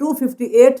258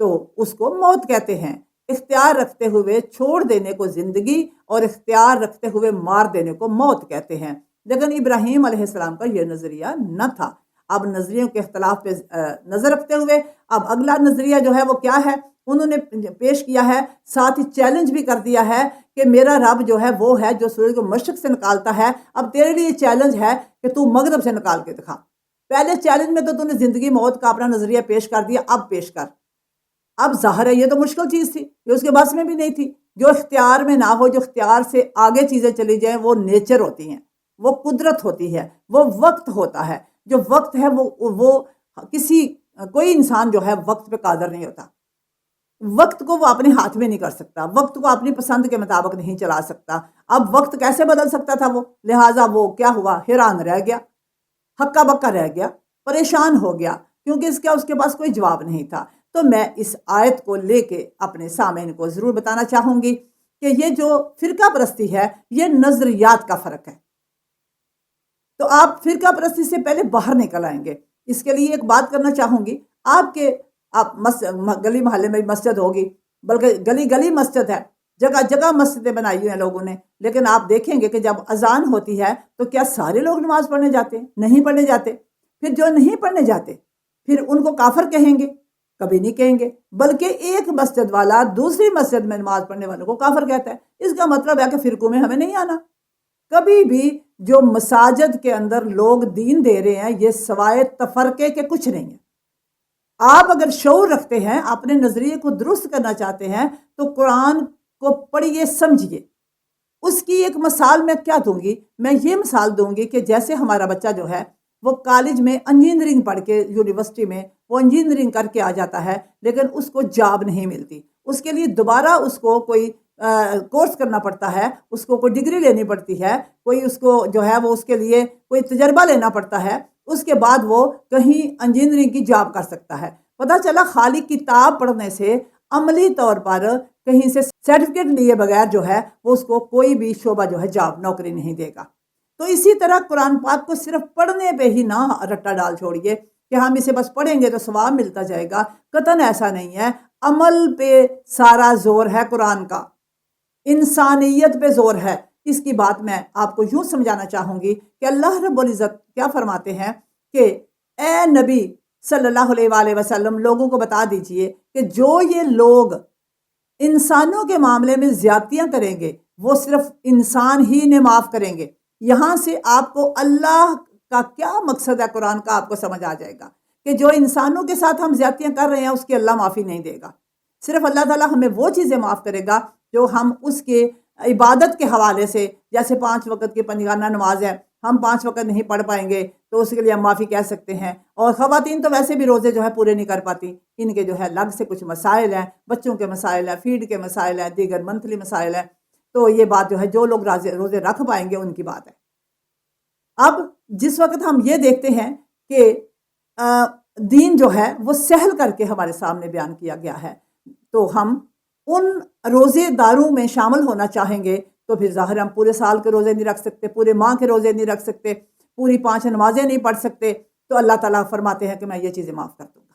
تو اس کو موت کہتے ہیں۔ اختیار رکھتے ہوئے چھوڑ دینے کو زندگی اور اختیار رکھتے ہوئے مار دینے کو موت کہتے ہیں۔ لیکن ابراہیم علیہ السلام کا یہ نظریہ نہ تھا۔ اب نظریوں کے اختلاف پہ نظر رکھتے ہوئے اب اگلا نظریہ جو ہے وہ کیا ہے انہوں نے پیش کیا ہے، ساتھ ہی چیلنج بھی کر دیا ہے کہ میرا رب جو ہے وہ ہے جو سورج کو مشرق سے نکالتا ہے، اب تیرے لیے چیلنج ہے کہ تو مغرب سے نکال کے دکھا۔ پہلے چیلنج میں تو نے زندگی موت کا اپنا نظریہ پیش کر دیا، اب پیش کر۔ اب ظاہر ہے یہ تو مشکل چیز تھی، یہ اس کے بس میں بھی نہیں تھی۔ جو اختیار میں نہ ہو، جو اختیار سے آگے چیزیں چلی جائیں، وہ نیچر ہوتی ہیں، وہ قدرت ہوتی ہے، وہ وقت ہوتا ہے۔ جو وقت ہے وہ کوئی انسان جو ہے وقت پہ قادر نہیں ہوتا، وقت کو وہ اپنے ہاتھ میں نہیں کر سکتا، وقت کو اپنی پسند کے مطابق نہیں چلا سکتا۔ اب وقت کیسے بدل سکتا تھا وہ، لہٰذا وہ کیا ہوا، حیران رہ گیا، ہکا بکا رہ گیا، پریشان ہو گیا، کیونکہ اس کے پاس کوئی جواب نہیں تھا۔ تو میں اس آیت کو لے کے اپنے سامعین کو ضرور بتانا چاہوں گی کہ یہ جو فرقہ پرستی ہے یہ نظریات کا فرق ہے۔ تو آپ فرقہ پرستی سے پہلے باہر نکل آئیں گے۔ اس کے لیے ایک بات کرنا چاہوں گی، آپ گلی محلے میں مسجد ہوگی، بلکہ گلی گلی مسجد ہے، جگہ جگہ مسجدیں بنائی ہوئی ہیں لوگوں نے، لیکن آپ دیکھیں گے کہ جب اذان ہوتی ہے تو کیا سارے لوگ نماز پڑھنے جاتے ہیں؟ نہیں پڑھنے جاتے۔ پھر جو نہیں پڑھنے جاتے پھر ان کو کافر کہیں گے؟ کبھی نہیں کہیں گے، بلکہ ایک مسجد والا دوسری مسجد میں نماز پڑھنے والوں کو کافر کہتا ہے۔ اس کا مطلب ہے کہ فرقوں میں ہمیں نہیں آنا۔ کبھی بھی جو مساجد کے اندر لوگ دین دے رہے ہیں یہ سوائے تفرقے کے کچھ نہیں ہے۔ آپ اگر شعور رکھتے ہیں، اپنے نظریے کو درست کرنا چاہتے ہیں تو قرآن کو پڑھیے، سمجھیے۔ اس کی ایک مثال میں کیا دوں گی، میں یہ مثال دوں گی کہ جیسے ہمارا بچہ جو ہے وہ کالج میں انجینئرنگ پڑھ کے، یونیورسٹی میں وہ انجینئرنگ کر کے آ جاتا ہے، لیکن اس کو جاب نہیں ملتی، اس کے لیے دوبارہ اس کو کوئی کورس کرنا پڑتا ہے، اس کو کوئی ڈگری لینی پڑتی ہے، کوئی اس کو جو ہے وہ اس کے لیے کوئی تجربہ لینا پڑتا ہے، اس کے بعد وہ کہیں انجینئرنگ کی جاب کر سکتا ہے۔ پتہ چلا خالی کتاب پڑھنے سے، عملی طور پر کہیں سے سرٹیفکیٹ لیے بغیر جو ہے وہ اس کو کوئی بھی شعبہ جو ہے جاب نوکری نہیں دے گا۔ تو اسی طرح قرآن پاک کو صرف پڑھنے پہ ہی نہ رٹا ڈال چھوڑیے کہ ہم اسے بس پڑھیں گے تو ثواب ملتا جائے گا، قطعاً ایسا نہیں ہے۔ عمل پہ سارا زور ہے قرآن کا، انسانیت پہ زور ہے۔ اس کی بات میں آپ کو یوں سمجھانا چاہوں گی کہ اللہ رب العزت کیا فرماتے ہیں کہ اے نبی صلی اللہ علیہ وآلہ وسلم لوگوں کو بتا دیجئے کہ جو یہ لوگ انسانوں کے معاملے میں زیادتیاں کریں گے وہ صرف انسان ہی نے معاف کریں گے۔ یہاں سے آپ کو اللہ کا کیا مقصد ہے قرآن کا آپ کو سمجھ آ جائے گا کہ جو انسانوں کے ساتھ ہم زیادتیاں کر رہے ہیں اس کی اللہ معافی نہیں دے گا۔ صرف اللہ تعالیٰ ہمیں وہ چیزیں معاف کرے گا جو ہم اس کے عبادت کے حوالے سے، جیسے 5 وقت کی پنجگانہ نماز ہے، ہم 5 وقت نہیں پڑھ پائیں گے تو اس کے لیے ہم معافی کہہ سکتے ہیں۔ اور خواتین تو ویسے بھی روزے جو ہے پورے نہیں کر پاتی، ان کے جو ہے الگ سے کچھ مسائل ہیں، بچوں کے مسائل ہیں، فیڈ کے مسائل ہیں، دیگر منتھلی مسائل ہیں۔ تو یہ بات جو ہے جو لوگ روزے رکھ پائیں گے ان کی بات ہے۔ اب جس وقت ہم یہ دیکھتے ہیں کہ دین جو ہے وہ سہل کر کے ہمارے سامنے بیان کیا گیا ہے، تو ہم ان روزے داروں میں شامل ہونا چاہیں گے تو پھر ظاہر ہم پورے سال کے روزے نہیں رکھ سکتے، پورے ماہ کے روزے نہیں رکھ سکتے، پوری 5 نمازیں نہیں پڑھ سکتے۔ تو اللہ تعالیٰ فرماتے ہیں کہ میں یہ چیزیں معاف کر دوں گا،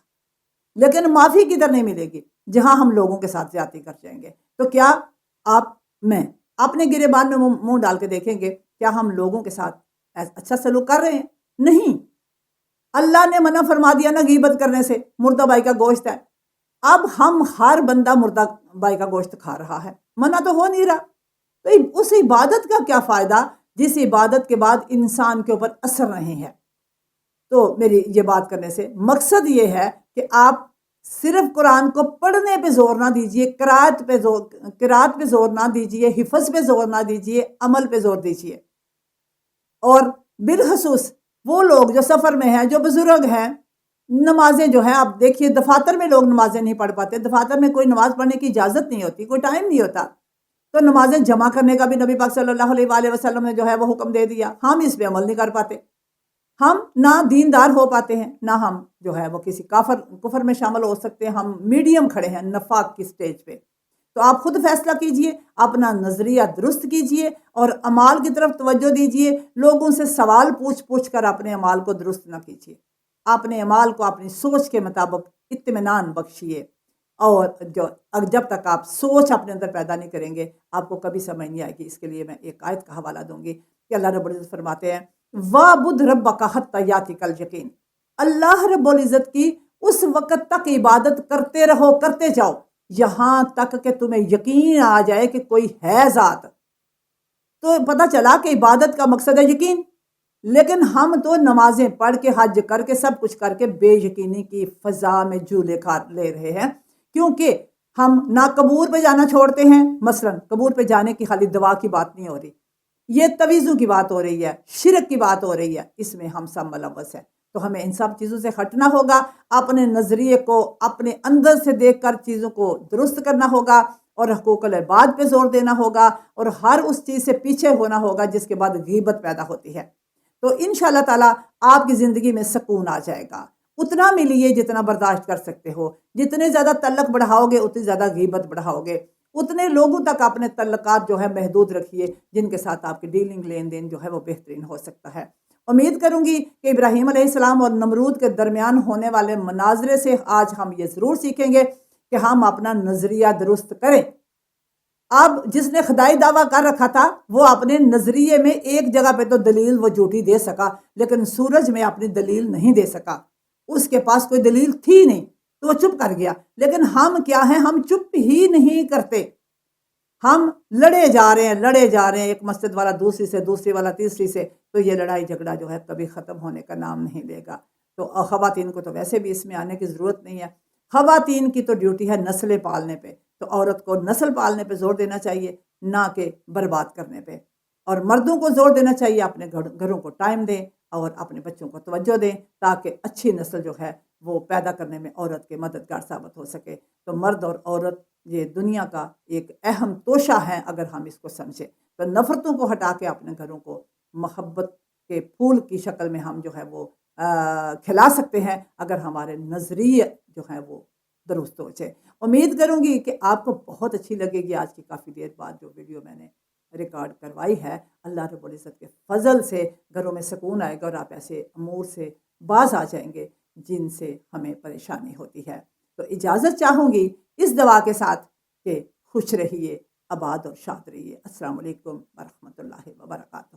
لیکن معافی کدھر نہیں ملے گی، جہاں ہم لوگوں کے ساتھ زیادتی کر جائیں گے۔ تو کیا آپ میں اپنے گریبان میں منہ ڈال کے دیکھیں گے کیا ہم لوگوں کے ساتھ اچھا سلوک کر رہے ہیں؟ نہیں۔ اللہ نے منع فرما دیا نا غیبت کرنے سے، مردہ بھائی کا گوشت ہے، اب ہم ہر بندہ مردہ بھائی کا گوشت کھا رہا ہے، منع تو ہو نہیں رہا، تو اس عبادت کا کیا فائدہ جس عبادت کے بعد انسان کے اوپر اثر نہیں ہے۔ تو میری یہ بات کرنے سے مقصد یہ ہے کہ آپ صرف قرآن کو پڑھنے پہ زور نہ دیجئے، قرات پہ زور نہ دیجئے، حفظ پہ زور نہ دیجئے، عمل پہ زور دیجئے۔ اور بالخصوص وہ لوگ جو سفر میں ہیں، جو بزرگ ہیں، نمازیں جو ہیں آپ دیکھیے دفاتر میں لوگ نمازیں نہیں پڑھ پاتے، دفاتر میں کوئی نماز پڑھنے کی اجازت نہیں ہوتی، کوئی ٹائم نہیں ہوتا، تو نمازیں جمع کرنے کا بھی نبی پاک صلی اللہ علیہ وآلہ وسلم نے جو ہے وہ حکم دے دیا، ہم اس پہ عمل نہیں کر پاتے، ہم نہ دیندار ہو پاتے ہیں، نہ ہم جو ہے وہ کسی کفر میں شامل ہو سکتے ہیں، ہم میڈیم کھڑے ہیں نفاق کی سٹیج پہ۔ تو آپ خود فیصلہ کیجئے، اپنا نظریہ درست کیجئے اور اعمال کی طرف توجہ دیجئے، لوگوں سے سوال پوچھ کر اپنے اعمال کو درست نہ کیجئے، اپنے اعمال کو اپنی سوچ کے مطابق اطمینان بخشیے۔ اور جب تک آپ سوچ اپنے اندر پیدا نہیں کریں گے آپ کو کبھی سمجھ نہیں آئے گی۔ اس کے لیے میں ایک آیت کا حوالہ دوں گی کہ اللہ رب العزت فرماتے ہیں وَاعْبُدْ رَبَّكَ حَتَّىٰ يَأْتِيَكَ الْيَقِينُ، اللہ رب العزت کی اس وقت تک عبادت کرتے رہو، کرتے جاؤ یہاں تک کہ تمہیں یقین آ جائے کہ کوئی ہے ذات۔ تو پتہ چلا کہ عبادت کا مقصد ہے یقین، لیکن ہم تو نمازیں پڑھ کے حج کر کے سب کچھ کر کے بے یقینی کی فضا میں جھولے کھا لے رہے ہیں، کیونکہ ہم نہ قبور پہ جانا چھوڑتے ہیں۔ مثلا قبور پہ جانے کی خالی دعا کی بات نہیں ہو رہی، یہ تویزوں کی بات ہو رہی ہے، شرک کی بات ہو رہی ہے، اس میں ہم سب ملوث ہیں۔ تو ہمیں ان سب چیزوں سے ہٹنا ہوگا، اپنے نظریے کو اپنے اندر سے دیکھ کر چیزوں کو درست کرنا ہوگا، اور حقوق العباد پہ زور دینا ہوگا، اور ہر اس چیز سے پیچھے ہونا ہوگا جس کے بعد غیبت پیدا ہوتی ہے۔ تو انشاءاللہ تعالیٰ آپ کی زندگی میں سکون آ جائے گا۔ اتنا ملیے جتنا برداشت کر سکتے ہو، جتنے زیادہ تعلق بڑھاؤ گے اتنی زیادہ غیبت بڑھاؤ گے، اتنے لوگوں تک اپنے تعلقات جو ہے محدود رکھیے جن کے ساتھ آپ کی ڈیلنگ لین دین جو ہے وہ بہترین ہو سکتا ہے۔ امید کروں گی کہ ابراہیم علیہ السلام اور نمرود کے درمیان ہونے والے مناظرے سے آج ہم یہ ضرور سیکھیں گے کہ ہم اپنا نظریہ درست کریں۔ اب جس نے خدائی دعویٰ کر رکھا تھا وہ اپنے نظریے میں ایک جگہ پہ تو دلیل وہ جھوٹی دے سکا، لیکن سورج میں اپنی دلیل نہیں دے سکا، اس کے پاس کوئی دلیل تھی نہیں تو وہ چپ کر گیا۔ لیکن ہم کیا ہیں، ہم چپ ہی نہیں کرتے، ہم لڑے جا رہے ہیں، ایک مسجد والا دوسری سے، دوسری والا تیسری سے، تو یہ لڑائی جھگڑا جو ہے کبھی ختم ہونے کا نام نہیں لے گا۔ تو خواتین کو تو ویسے بھی اس میں آنے کی ضرورت نہیں ہے، خواتین کی تو ڈیوٹی ہے نسلیں پالنے پہ، تو عورت کو نسل پالنے پہ زور دینا چاہیے نہ کہ برباد کرنے پہ، اور مردوں کو زور دینا چاہیے اپنے گھروں کو ٹائم دیں اور اپنے بچوں کو توجہ دیں تاکہ اچھی نسل جو ہے وہ پیدا کرنے میں عورت کے مددگار ثابت ہو سکے۔ تو مرد اور عورت یہ دنیا کا ایک اہم توشہ ہے، اگر ہم اس کو سمجھیں تو نفرتوں کو ہٹا کے اپنے گھروں کو محبت کے پھول کی شکل میں ہم جو ہے وہ کھلا سکتے ہیں، اگر ہمارے نظریے جو ہیں وہ درست ہو جائے۔ امید کروں گی کہ آپ کو بہت اچھی لگے گی آج کی کافی دیر بعد جو ویڈیو میں نے ریکارڈ کروائی ہے۔ اللہ رب العزت کے فضل سے گھروں میں سکون آئے گا اور آپ ایسے امور سے باز آ جائیں گے جن سے ہمیں پریشانی ہوتی ہے۔ تو اجازت چاہوں گی اس دعا کے ساتھ کہ خوش رہیے، آباد اور شاد رہیے۔ السلام علیکم ورحمۃ اللہ وبرکاتہ۔